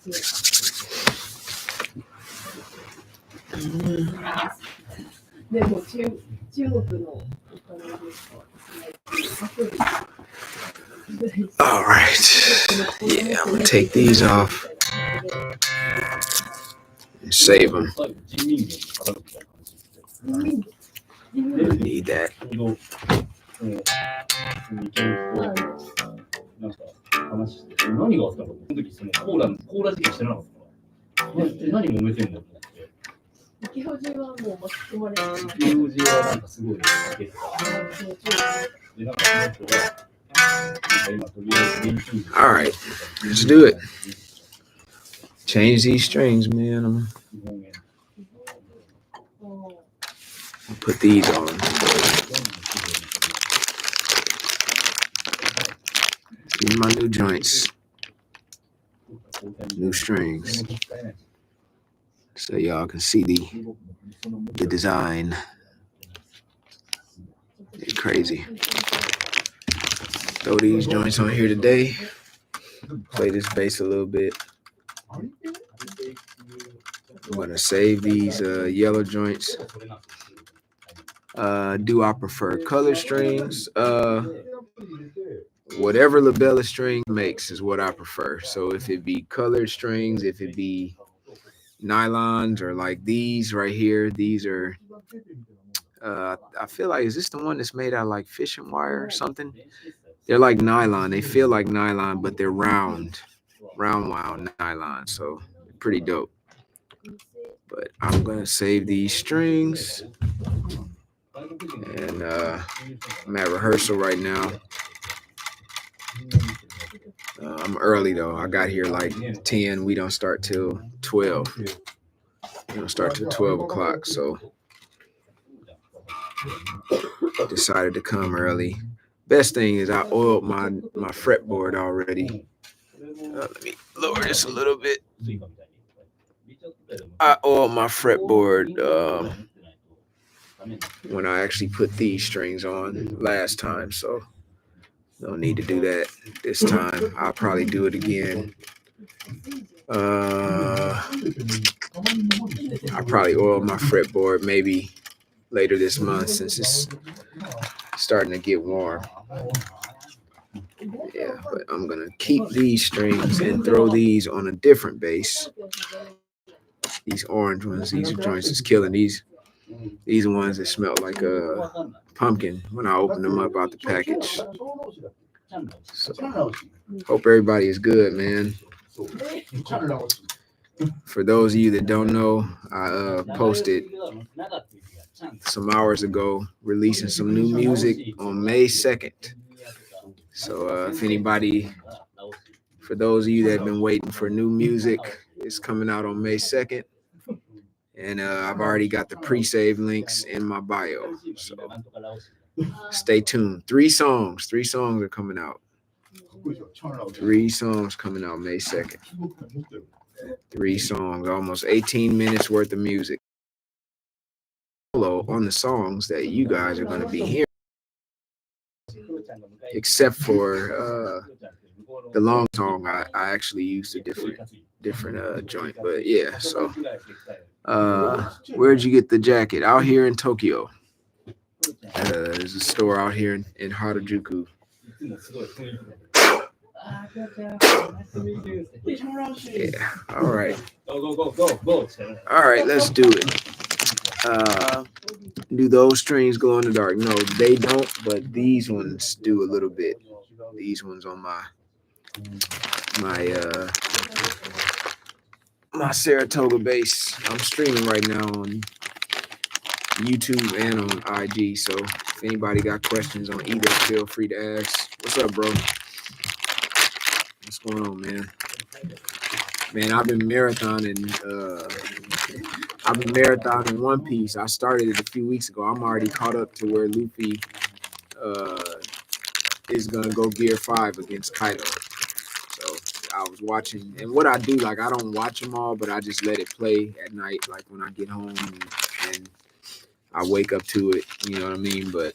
All right. Yeah, I'm gonna take these off and save them. I need that. なんか話して、何があったの？その時そのコーラ事件してなかったから。何揉めてんのと思って。池尾寺はもう巻き込まれてる。池尾寺はなんかすごい負けてた。でなんかその人が今とりあえず現金。All right, let's do it. Change these strings, man. I'll put these on. These are my new joints, new strings, so y'all can see the design. It's crazy. Throw these joints on here today. Play this bass a little bit. I'm gonna save these yellow joints. Do I prefer color strings? Whatever labella string makes is what I prefer. So if it be colored strings, if it be nylons, or like these right here, these are I feel like, is this the one that's made out of like fishing wire or something? They're like nylon. They feel like nylon, but they're round wound nylon. So pretty dope. But I'm gonna save these strings, and I'm at rehearsal right now. I'm early though. I got here like 10. We don't start till 12. We don't start till 12 o'clock. So decided to come early. Best thing is I oiled my fretboard already. Let me lower this a little bit. I oiled my fretboard when I actually put these strings on last time, so no need to do that this time. I'll probably do it again. I'll probably oil my fretboard maybe later this month since it's starting to get warm. Yeah, but I'm gonna keep these strings and throw these on a different bass. These orange ones, these joints is killing. These are ones that smell like a pumpkin when I open them up out the package. So hope everybody is good, man. For those of you that don't know, I posted some hours ago releasing some new music on May 2nd. So if anybody, for those of you that have been waiting for new music, it's coming out on May 2nd. And I've already got the pre-save links in my bio. So stay tuned. 3 songs are coming out. 3 songs coming out May 2nd. 3 songs, almost 18 minutes worth of music. On the songs that you guys are going to be hearing, except for the long song. I actually used a different joint, but yeah. So where'd you get the jacket? Out here in Tokyo. There's a store out here in Harajuku. Yeah. All right. All right, let's do it. Do those strings glow in the dark? No, they don't, but these ones do a little bit. These ones on my Saratoga bass. I'm streaming right now on YouTube and on IG, so if anybody got questions on either, feel free to ask. What's up, bro? What's going on, man? Man, I've been marathoning One Piece. I started it a few weeks ago. I'm already caught up to where Luffy is gonna go Gear 5 against Kaido. So I was watching, and what I do, like, I don't watch them all, but I just let it play at night, like when I get home and I wake up to it, you know what I mean? But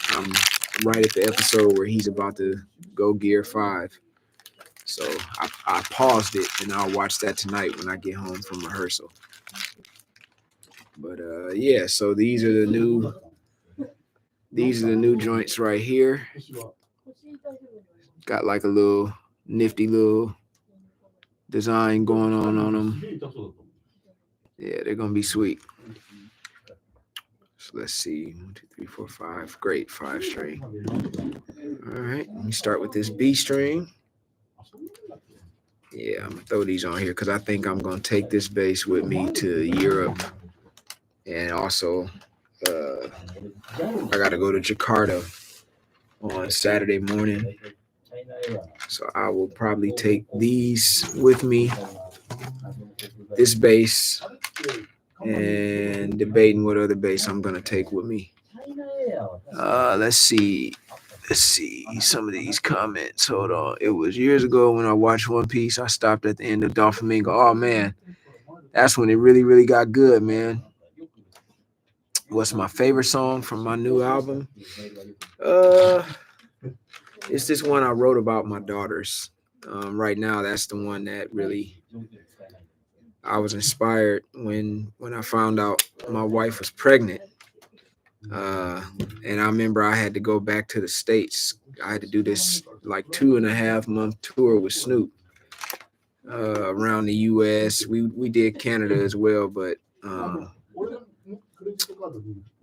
I'm right at the episode where he's about to go Gear 5. So I paused it and I'll watch that tonight when I get home from rehearsal. But yeah, so these are the new joints right here. Got like a little nifty little design going on them. Yeah, they're gonna be sweet. So let's see, 1, 2, 3, 4, 5. Great, 5-string. All right, let me start with this B string. Yeah, I'm gonna throw these on here because I think I'm gonna take this bass with me to Europe, and also I gotta go to Jakarta on Saturday morning. So I will probably take these with me, this bass, and debating what other bass I'm gonna take with me. Let's see some of these comments. Hold on. It was years ago when I watched One Piece. I stopped at the end of Doflamingo. Oh man, that's when it really got good, man. What's my favorite song from my new album? It's this one I wrote about my daughters. Right now, that's the one that really I was inspired when I found out my wife was pregnant. And I remember I had to go back to the States. I had to do this like 2.5-month tour with Snoop around the U.S. We did Canada as well, but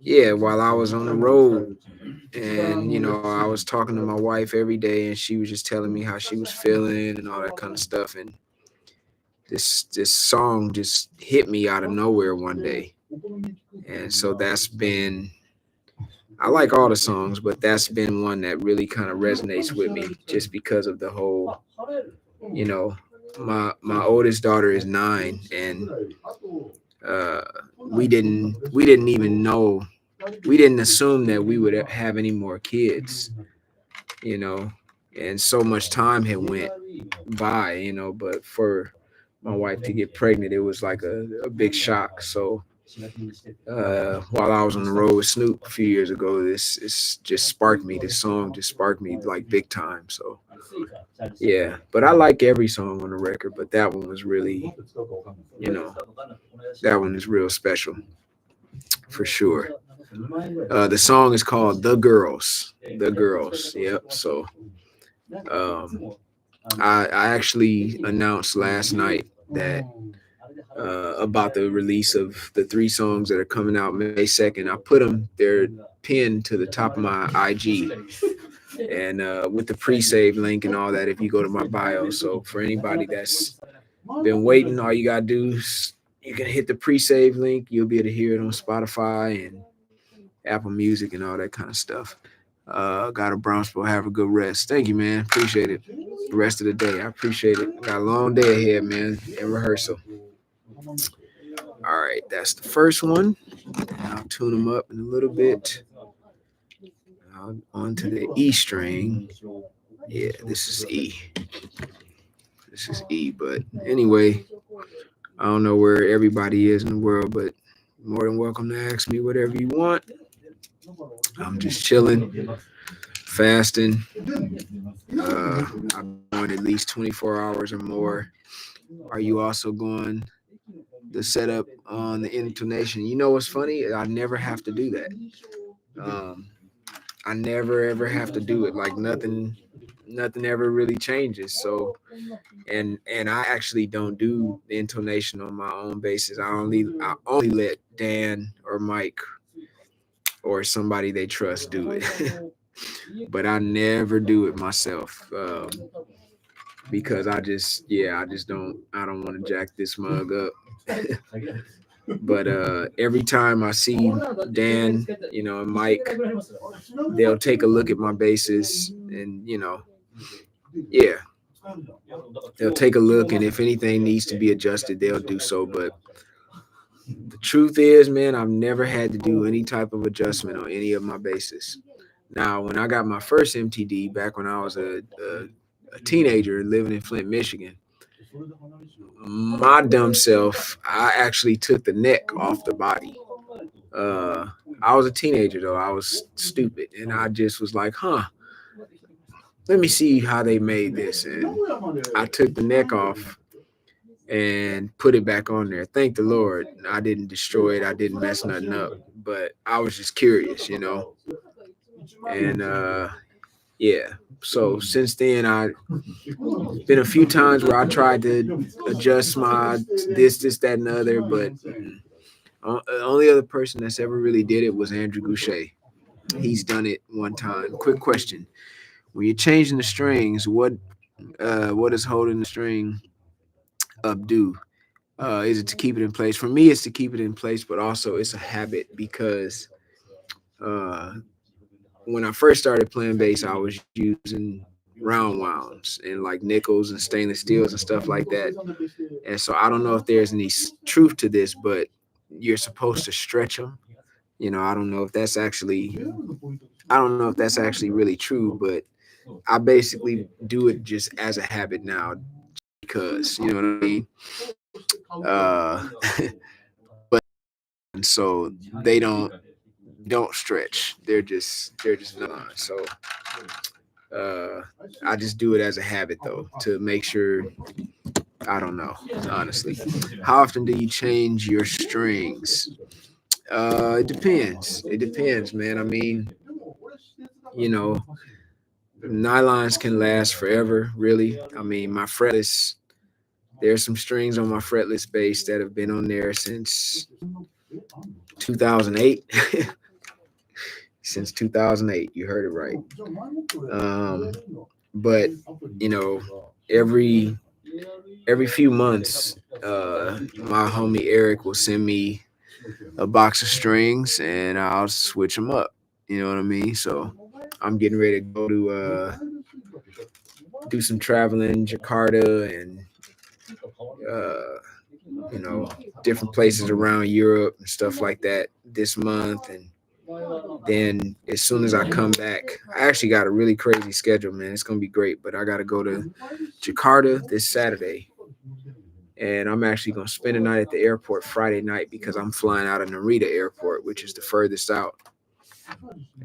yeah, while I was on the road, and I was talking to my wife every day, and she was just telling me how she was feeling and all that kind of stuff, and this song just hit me out of nowhere one day, and so that's been. I like all the songs, but that's been one that really kind of resonates with me just because of the whole, you know, my oldest daughter is 9, and we didn't even know, we didn't assume that we would have any more kids, you know, and so much time had went by, but for my wife to get pregnant, it was like a big shock. So while I was on the road with Snoop a few years ago, this just sparked me. This song just sparked me like big time. So yeah, but I like every song on the record, but that one was really, that one is real special for sure. The song is called "The Girls." The Girls. Yep. So I actually announced last night that about the release of the 3 songs that are coming out May 2nd. I put them, they're pinned to the top of my IG, and with the pre-save link and all that if you go to my bio. So for anybody that's been waiting, all you gotta do is you can hit the pre-save link. You'll be able to hear it on Spotify and Apple Music and all that kind of stuff. Got a Brownsville. Have a good rest. Thank you, man. Appreciate it. The rest of the day, I appreciate it. Got a long day ahead, man, in rehearsal. All right, that's the first one. I'll tune them up in a little bit. Now onto the E string. Yeah, this is E. This is E. But anyway, I don't know where everybody is in the world, but more than welcome to ask me whatever you want. I'm just chilling, fasting. I'm going at least 24 hours or more. Are you also going the setup on the intonation? You know what's funny? I never have to do that. Um, I never ever have to do it. Like nothing ever really changes. So and I actually don't do the intonation on my own basis. I only let Dan or Mike or somebody they trust do it. But I never do it myself. Because I don't want to jack this mug up. But every time I see Dan, and Mike, they'll take a look at my basses, and yeah, they'll take a look, and if anything needs to be adjusted, they'll do so. But the truth is, man, I've never had to do any type of adjustment on any of my basses. Now, when I got my first MTD back when I was a teenager living in Flint, Michigan, my dumb self, I actually took the neck off the body. Uh, I was a teenager though. I was stupid, and I just was like, "Huh, let me see how they made this. And I took the neck off and put it back on there. Thank the Lord, I didn't destroy it. I didn't mess nothing up. But I was just curious, And yeah. So since then, I been a few times where I tried to adjust my this, that, and the other, but the only other person that's ever really did it was Andrew Goucher. He's done it one time. Quick question: when you're changing the strings, what is holding the string up do? Is it to keep it in place? For me, it's to keep it in place, but also it's a habit because uh, when I first started playing bass, I was using round wounds and like nickels and stainless steels and stuff like that. And so I don't know if there's any truth to this, but you're supposed to stretch them. I don't know if that's actually really true, but I basically do it just as a habit now because you know what I mean. Uh, but and so they don't stretch. They're just not. So uh, I just do it as a habit though to make sure. I don't know, honestly. How often do you change your strings? It depends. It depends, man. I mean, you know, nylons can last forever, really. I mean, my fretless, there's some strings on my fretless bass that have been on there since 2008. Since 2008, you heard it right. Um, but you know, every few months, my homie Eric will send me a box of strings and I'll switch them up. You know what I mean? So I'm getting ready to go to do some traveling in Jakarta and uh, different places around Europe and stuff like that this month. And then as soon as I come back, I actually got a really crazy schedule, man. It's gonna be great, but I got to go to Jakarta this Saturday. And I'm actually gonna spend a night at the airport Friday night because I'm flying out of Narita Airport, which is the furthest out.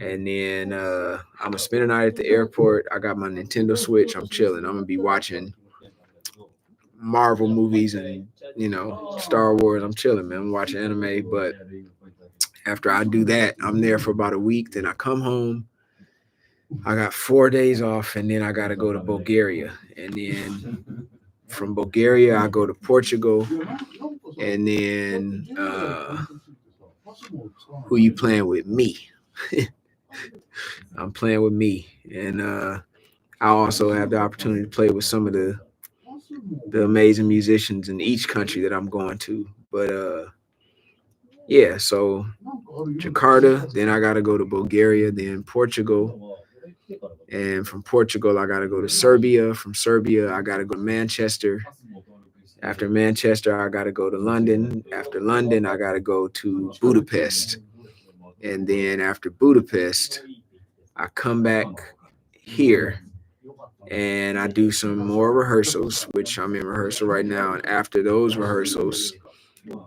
And then I'm gonna spend a night at the airport. I got my Nintendo Switch. I'm chilling. I'm gonna be watching Marvel movies and Star Wars. I'm chilling, man. I'm watching anime. But after I do that, I'm there for about a week. Then I come home. I got 4 days off, and then I gotta go to Bulgaria. And then from Bulgaria, I go to Portugal. And then who you playing with? Me. I'm playing with me, and I also have the opportunity to play with some of the amazing musicians in each country that I'm going to. But yeah, so Jakarta, then I got to go to Bulgaria, then Portugal, and from Portugal I got to go to Serbia. From Serbia I got to go to Manchester. After Manchester I got to go to London. After London I got to go to Budapest, and then after Budapest I come back here and I do some more rehearsals, which I'm in rehearsal right now. And after those rehearsals,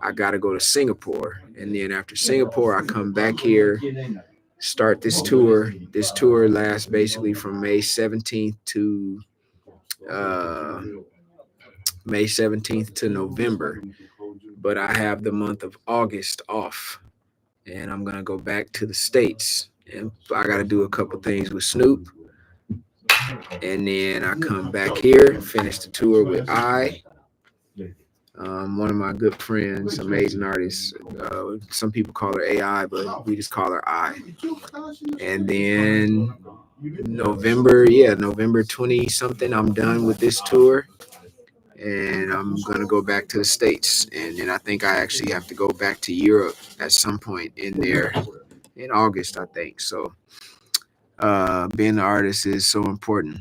I got to go to Singapore. And then after Singapore, I come back here, start this tour. This tour lasts basically from uh, May 17th to November. But I have the month of August off. And I'm going to go back to the States. And I got to do a couple things with Snoop. And then I come back here, finish the tour with one of my good friends, amazing artist. Some people call her AI, but we just call her I. And then November 20 something, I'm done with this tour. And I'm going to go back to the States. And then I think I actually have to go back to Europe at some point in there in August, I think. So being an artist is so important.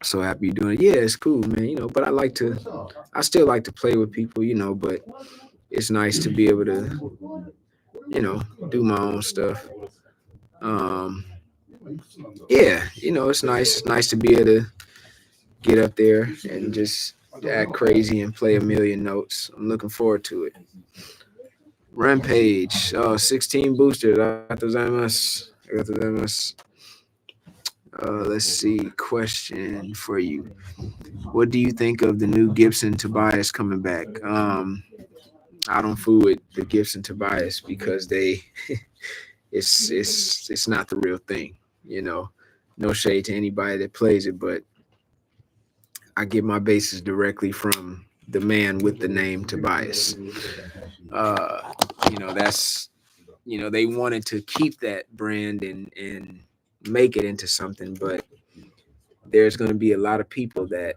So happy you're doing it. Yeah, it's cool, man. But I still like to play with people, but it's nice to be able to, do my own stuff. Um, yeah, it's nice. It's nice to be able to get up there and just act crazy and play a million notes. I'm looking forward to it. Rampage, 16 boosters. Arigatou gozaimasu. Arigatou gozaimasu. Let's see. Question for you. What do you think of the new Gibson Tobias coming back? I don't fool with the Gibson Tobias because it's not the real thing. You know, no shade to anybody that plays it, but I get my bases directly from the man with the name Tobias. Uh, that's they wanted to keep that brand and make it into something, but there's going to be a lot of people that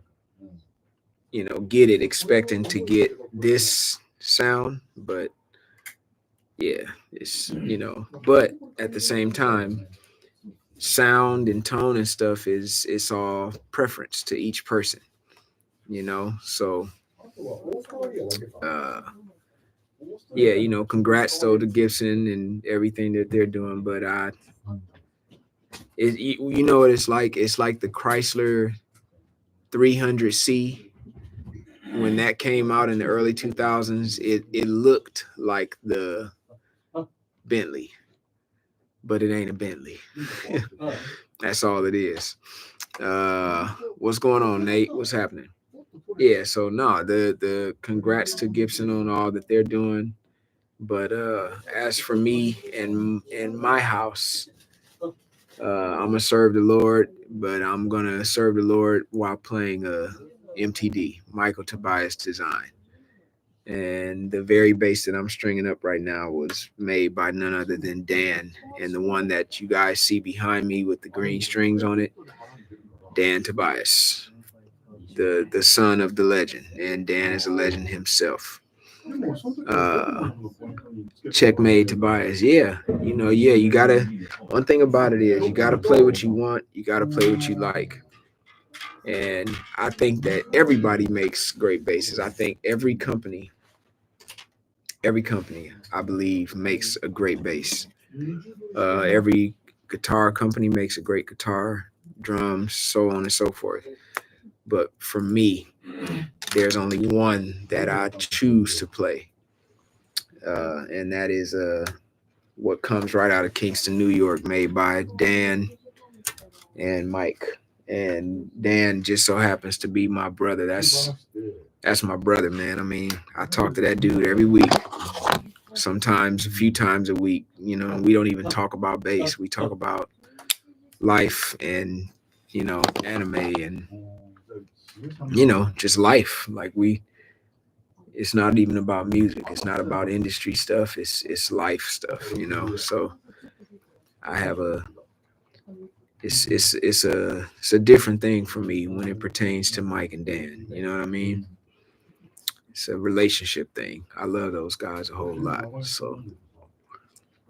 get it expecting to get this sound, but yeah, but at the same time, sound and tone and stuff it's all preference to each person, so uh yeah, congrats though to Gibson and everything that they're doing, but you know what it's like the Chrysler 300C when that came out in the early 2000s. It looked like the Bentley, but it ain't a Bentley. That's all it is. What's going on, Nate? What's happening? Yeah, so no, the congrats to Gibson on all that they're doing. But as for me and my house, I'm gonna serve the Lord, but I'm gonna serve the Lord while playing MTD, Michael Tobias design. And the very bass that I'm stringing up right now was made by none other than Dan. And the one that you guys see behind me with the green strings on it, Dan Tobias, the son of the legend. And Dan is a legend himself. Uh, Checkmate Tobias. Yeah, you gotta. One thing about it is you gotta play what you want. You gotta play what you like. And I think that everybody makes great basses. I think every company, I believe, makes a great bass. Every guitar company makes a great guitar, drums, so on and so forth. But for me, there's only one that I choose to play, and that is what comes right out of Kingston, New York, made by Dan and Mike. And Dan just so happens to be my brother. That's my brother, man. I mean, I talk to that dude every week, sometimes a few times a week. We don't even talk about bass. We talk about life and anime and just life. Like it's not even about music. It's not about industry stuff. It's life stuff. So I have it's a different thing for me when it pertains to Mike and Dan. You know what I mean? It's a relationship thing. I love those guys a whole lot. So,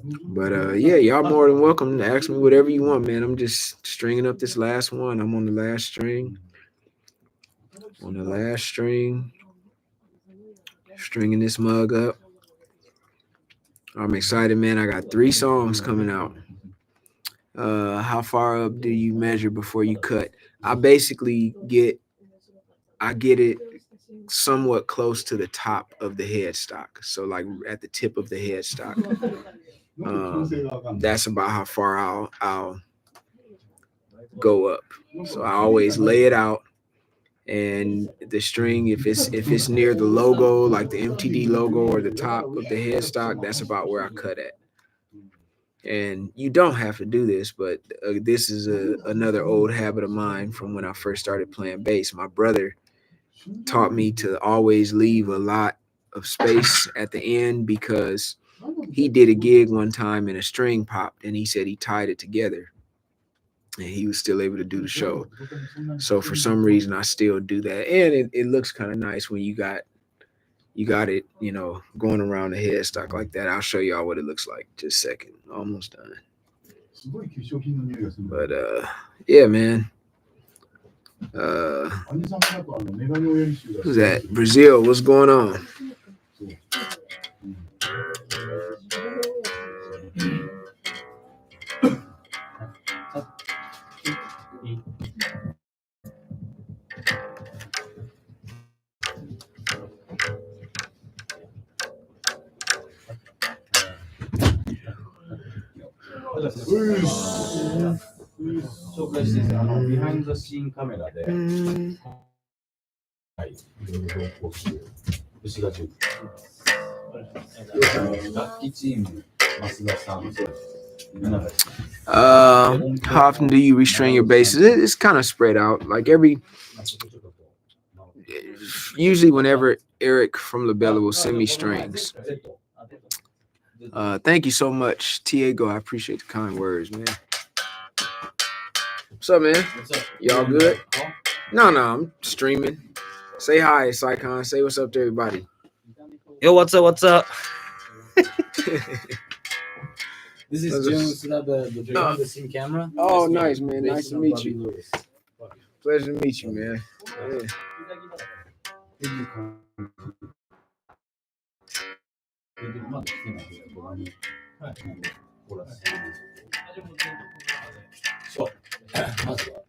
but yeah, y'all more than welcome to ask me whatever you want, man. I'm just stringing up this last one. I'm on the last string. On the last string, stringing this mug up. I'm excited, man. I got 3 songs coming out. How far up do you measure before you cut? I basically get it somewhat close to the top of the headstock. So like at the tip of the headstock. That's about how far I'll go up. So I always lay it out, and the string, if it's near the logo, like the MTD logo or the top of the headstock, that's about where I cut at. And you don't have to do this, but this is another old habit of mine from when I first started playing bass. My brother taught me to always leave a lot of space at the end because he did a gig one time and a string popped, and he said he tied it together and he was still able to do the show. So for some reason I still do that, and it looks kind of nice when you got it, going around the headstock like that. I'll show y'all what it looks like. Just a second. Almost done. But yeah, man. Who's that? Brazil, what's going on? 紹介してビハインドシーンカメラで、いろいろ同行する牛が10楽器チーム、増田さん、how often do you restring your basses? It's kind of spread out. Like usually whenever Eric from Labella will send me strings. Thank you so much, Tiago. I appreciate the kind words, man. What's up, man? Y'all good? No, I'm streaming. Say hi, Sycon. Say what's up to everybody. Yo, what's up? What's up? This is Jones behind the scene camera. Oh, nice, man. Nice to meet you. Pleasure to meet you, man. Yeah. So, まずは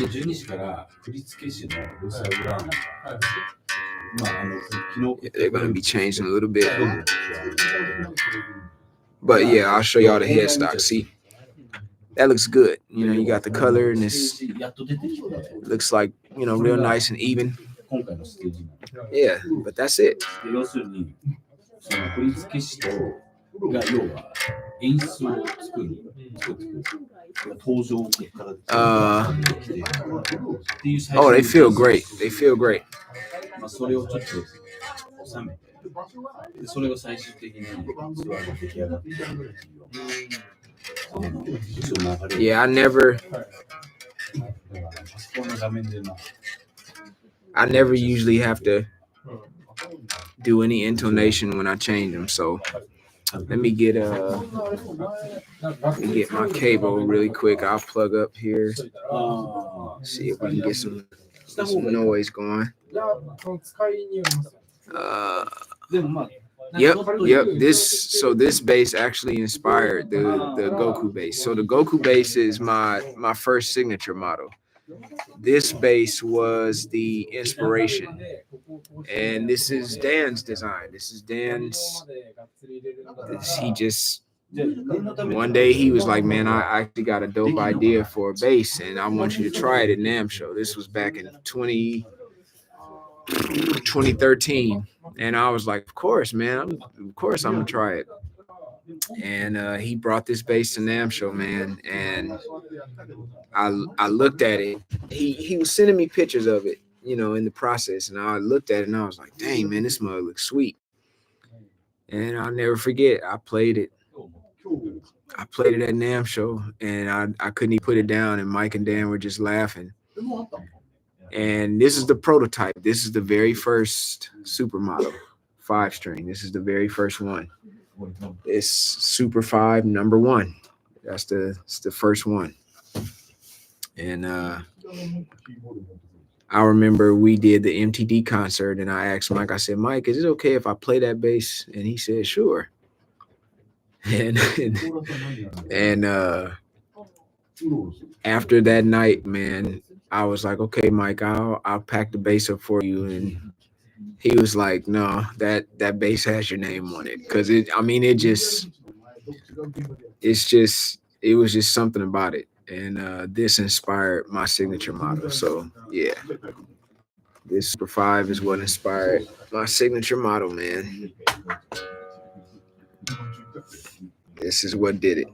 12時から振付師のルサウラン、they're gonna be changing a little bit. But yeah, I'll show y'all the headstock. See, that looks good. You know, you got the color and this looks like, you know, real nice and even. Yeah, but that's it. Oh, they feel great. They feel great. Yeah, I never usually have to do any intonation when I change them. So let me get my cable really quick. I'll plug up here. See if we can get some noise going. Yep. This bass actually inspired the Goku bass. So the Goku bass is my first signature model. This bass was the inspiration, and this is Dan's design. This is Dan's. He just one day he was like, "Man, I actually got a dope idea for a bass, and I want you to try it at NAMM show." This was back in 2013. And I was like, of course, man. Of course, I'm going to try it. And he brought this bass to NAMM show, man. And I looked at it. He was sending me pictures of it, you know, in the process. And I looked at it and I was like, dang, man, this mug looks sweet. And I'll never forget, I played it at NAMM show. And I couldn't even put it down. And Mike and Dan were just laughing. And this is the prototype. This is the very first supermodel 5-string. This is the very first one. It's Super 5 number 1. It's the first one. And I remember we did the MTD concert, and I asked Mike. I said, "Mike, is it okay if I play that bass?" And he said, "Sure." And after that night, man, I was like, "Okay, Mike, I'll pack the bass up for you." And he was like, "No, that bass has your name on it, because it was just something about it." And this inspired my signature model. So yeah, this Super 5 is what inspired my signature model, man. This is what did it.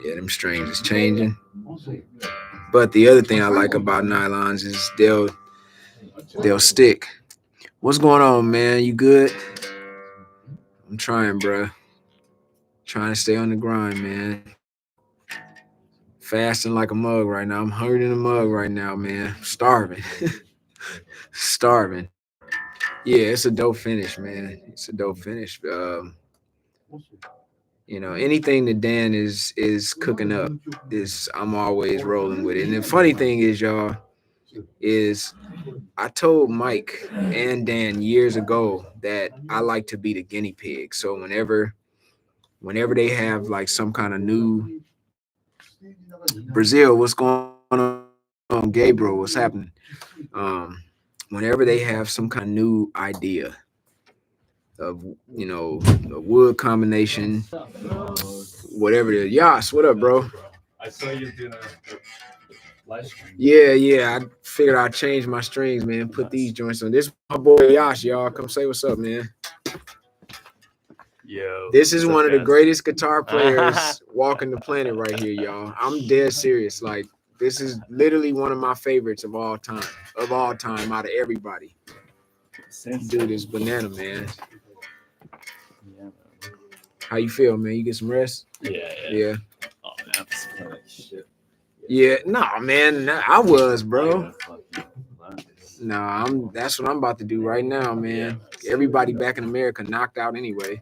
Yeah, them strings is changing. But the other thing I like about nylons is they'll stick. What's going on, man? You good? I'm trying, bro. Trying to stay on the grind, man. Fasting like a mug right now. I'm hungry in a mug right now, man. Starving. Starving. Yeah, it's a dope finish, man. It's a dope finish. You know, anything that Dan is cooking up is I'm always rolling with it. And the funny thing is, y'all, is I told Mike and Dan years ago that I like to be the guinea pig. So whenever they have like some kind of new Brazil, what's going on, Gabriel, what's happening? Whenever they have some kind of new idea, of a wood combination, whatever it is. Yas, what up, bro? I saw you doing a live stream. Yeah. I figured I'd change my strings, man. Put these joints on. This is my boy Yash, y'all. Come say what's up, man. Yo. This is one of the guys? greatest guitar players walking the planet right here, y'all. I'm dead serious. Like, this is literally one of my favorites of all time. Out of everybody. Dude is banana, man. Yeah. How you feel, man? You get some rest? Yeah. Oh man, I'm feeling like shit. Yeah. Nah, man. I was, bro. Nah, that's what I'm about to do right now, man. Everybody back in America knocked out anyway.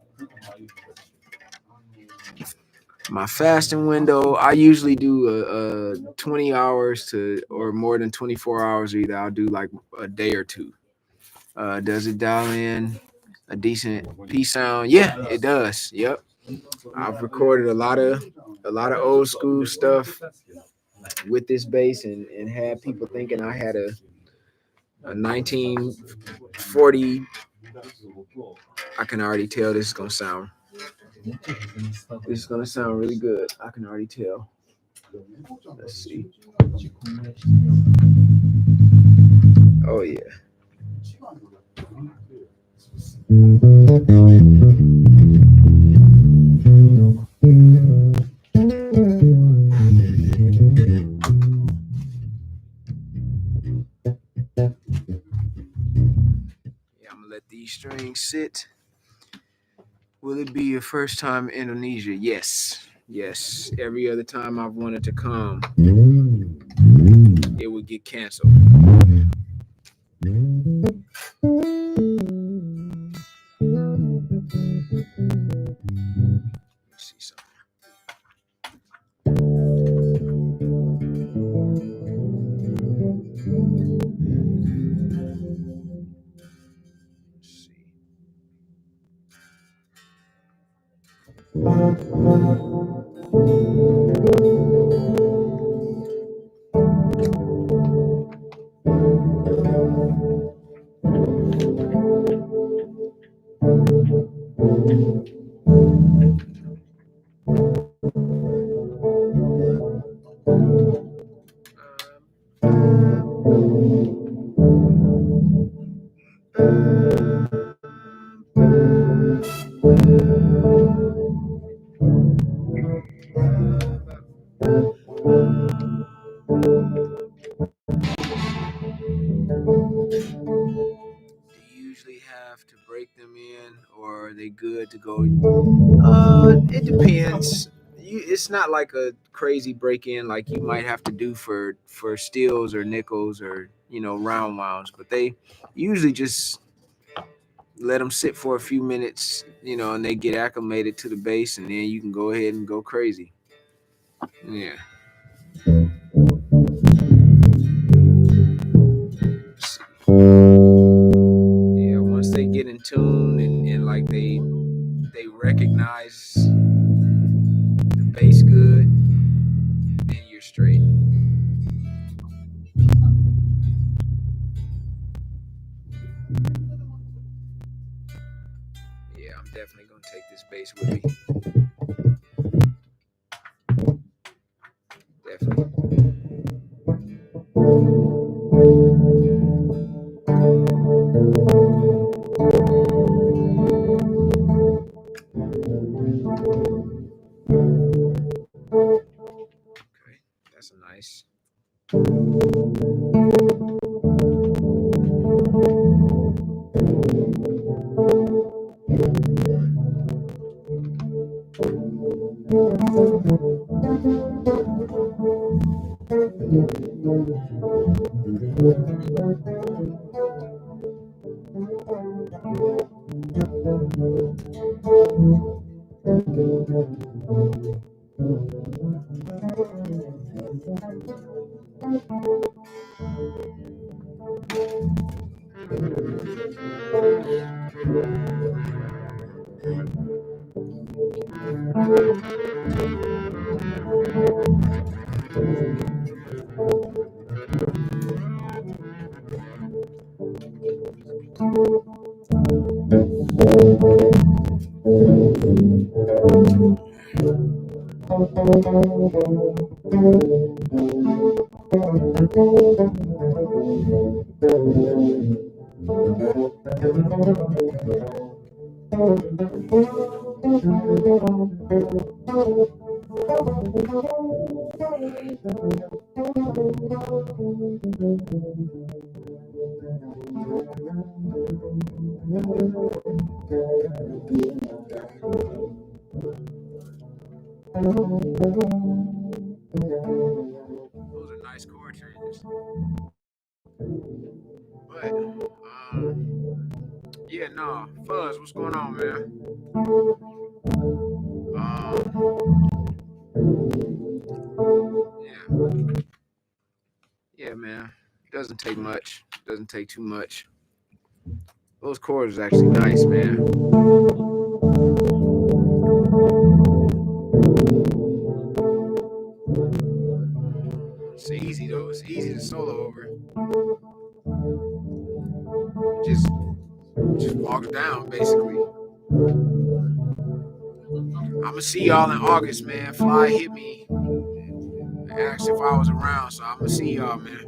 My fasting window, I usually do 20 hours to or more than 24 hours either. I'll do like a day or two. Does it dial in a decent P sound? Yeah, it does. Yep. I've recorded a lot of old school stuff with this bass and had people thinking I had a 1940. I can already tell this is gonna sound really good. I can already tell. Let's see. Oh yeah. I'm gonna let these strings sit. Will it be your first time in Indonesia? Yes. Every other time I've wanted to come, it would get canceled. Let's see something. Let's see. Do you usually have to break them in, or are they good to go? It depends. It's not like a crazy break in like you might have to do for steels or nickels or round wounds, but they usually just let them sit for a few minutes, and they get acclimated to the bass, and then you can go ahead and go crazy. Yeah. Yeah, once they get in tune and like they recognize the bass good, then you're straight. Yeah, I'm definitely gonna take this bass with me. Definitely. Okay, that's a nice. Those are nice chord changes. But yeah, no, Fuzz, what's going on, man? Yeah, yeah, man. Doesn't take much. Doesn't take too much. Those chords is actually nice, man. It's easy though. It's easy to solo over. Just walk down basically. I'ma see y'all in August, man. Fly hit me. Asked if I was around, so I'ma see y'all, man.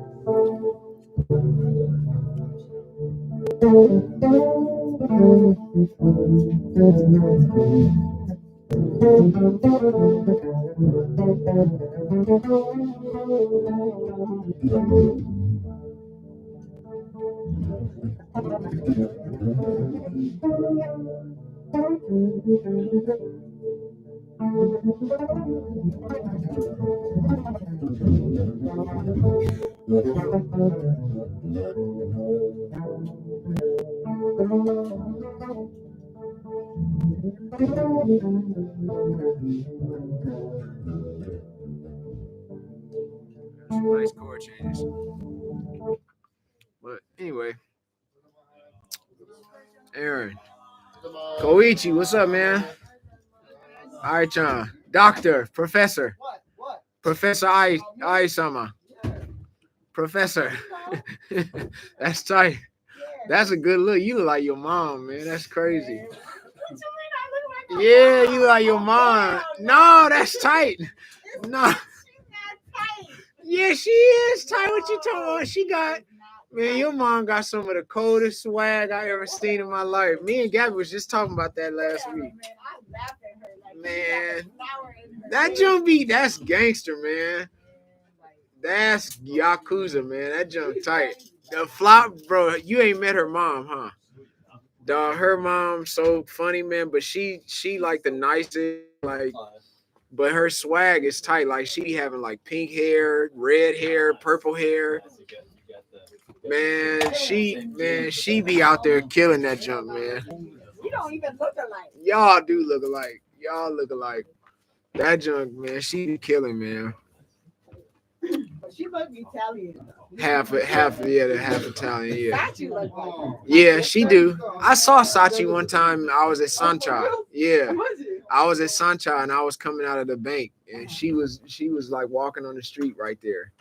Some nice chord changes. But anyway, Aaron, Koichi, what's up, man? All right, John. Doctor, Professor. Professor I-sama. Professor. That's tight. That's a good look. You look like your mom, man. That's crazy. Yeah, you look like your mom. No, that's tight. No. Yeah, she is tight. What you talking about? She got, man, your mom got some of the coldest swag I ever seen in my life. Me and Gabby was just talking about that last week. Man, that junk beat, that's gangster, man. That's Yakuza, man. That junk tight. The flop, bro, you ain't met her mom, huh? Dog, her mom so funny, man, but she like the nicest, like, but her swag is tight. Like she be having like pink hair, red hair, purple hair. Man, she be out there killing that junk, man. You don't even look alike. Y'all do look alike. Y'all look alike. That junk, man, she be killing, man. But she must be Italian. Half Italian, yeah. Sachi look like her. Yeah, she do. I saw Sachi one time. I was at Sancha. Yeah, Was it? I was at Sancha and I was coming out of the bank, and she was like walking on the street right there,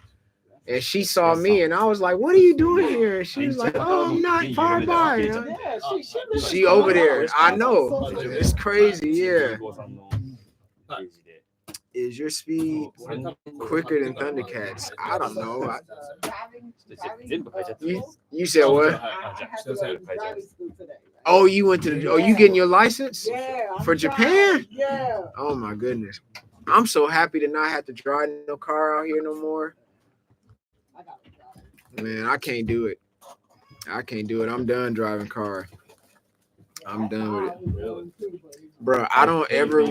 and she saw me, and I was like, "What are you doing here?" And she was like, "Oh, I'm not far by." Yeah, She over there. I know. It's crazy. Yeah. Is your speed quicker than Thundercats? I don't know. You said what? Oh, you went to the. Oh, you getting your license? Yeah. For Japan? Yeah. Oh my goodness. I'm so happy to not have to drive no car out here no more. Man, I can't do it. I can't do it. I'm done driving car. I'm done with it. Bro, I don't ever.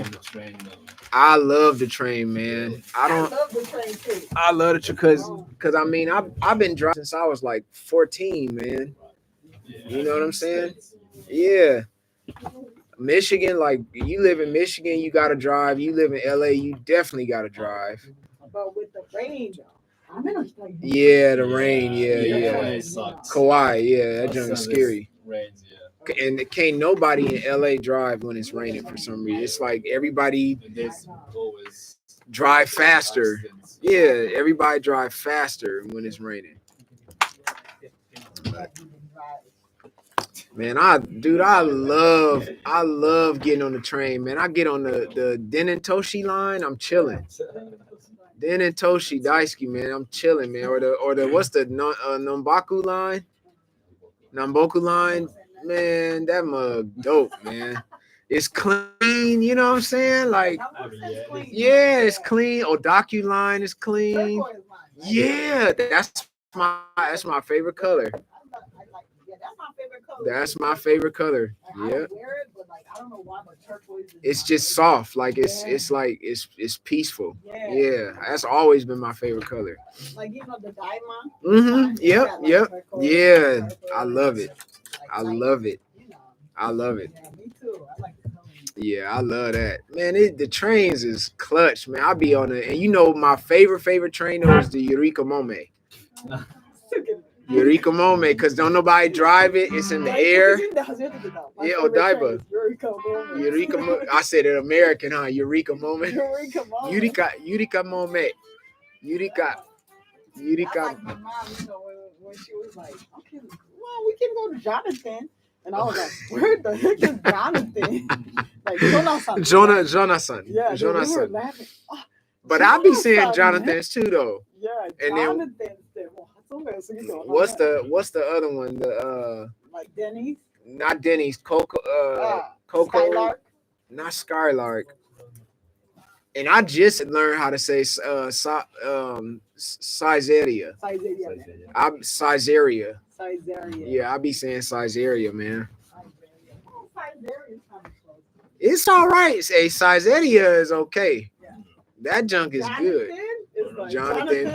I love the train, man. I love the train too. I love it because I mean I've been driving since I was like 14, man. You know what I'm saying? Yeah. Michigan, like you live in Michigan, you gotta drive. You live in LA, you definitely gotta drive. But with the rain, though. Yeah, the rain, yeah. Sucks. Kauai, yeah, that junk is scary. Rains, yeah. And can't nobody in LA drive when it's raining for some reason. It's like everybody Always drive faster. Yeah, everybody drive faster when it's raining. Man, I love getting on the train, man. I get on the Den and Toshi line, I'm chilling. Den and Toshi Daisuke, man. I'm chilling, man. Or the what's the Namboku line? Namboku line, man. That mug dope, man. It's clean, you know what I'm saying? Like, yeah, it's clean. Odaku line is clean. Yeah, that's my favorite color. That's my favorite color. Yeah. It's just soft. Like it's like it's peaceful. Yeah. That's always been my favorite color. Like the diamond. Mm-hmm. Yep. Yep. Yeah. I love it. I love it. I love it. Yeah, me too. I like the color. Yeah, I love that. Man, the trains is clutch, man. I'll be on it. And you know my favorite train though is the Eureka Mome. Eureka Mome, because don't nobody drive it. It's in the air. Yeah, Odaiba. Eureka Mome. I said it American, huh? Eureka Mome. Eureka Mome. Eureka. I like my mom, when she was like, okay, well, we can go to Jonathan. And I was like, where the heck is Jonathan? Like, Jonathan. Yeah, Jonathan. Oh, but I be saying Jonathan's too, though. Yeah, and Jonathan. What's the other one? The like Denny's? Not Denny's. Coco. Skylark. Not Skylark. And I just learned how to say Caesarea. I'm Caesarea. Yeah, I be saying Caesarea, man. It's all right. Say Caesarea is okay. Yeah. That junk is good. Jonathan.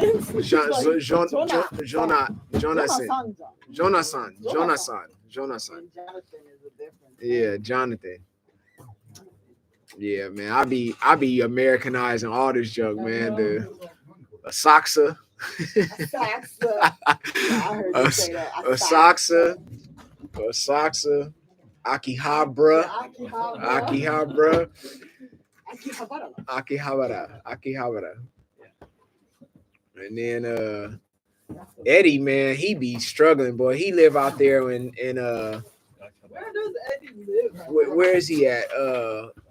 Yeah, Jonathan. Yeah, man. I be Americanizing all this junk, man. The Asaxa. Asaxa. Akihabara. And then Eddie, man, he be struggling, boy. He live out there in where does Eddie live? Where is he at?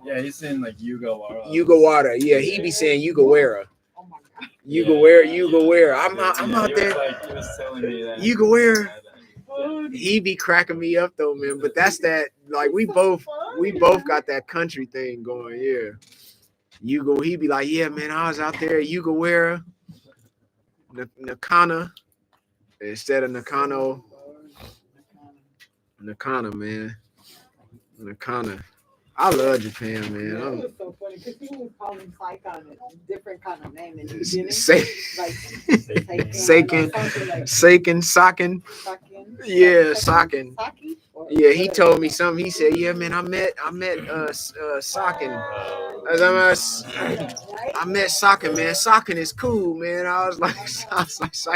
Yeah, he's in like Yugawara. Yeah, he be saying Yugawara. Yugawara. I'm out there. He was telling me that. Yugawara. He be cracking me up though, man. But that's that. Like we both got that country thing going. Yeah. He be like, yeah, man, I was out there at Yugawara, Nakana, instead of Nakano. Nakana, man. Nakana. I love Japan, man. It was so funny because he was calling Saigon a different kind of name, and he didn't. Saken. Yeah, Saken. Yeah, he told me something. He said, "Yeah, man, I met Saken. I met Saken, man. Saken is cool, man." I was like,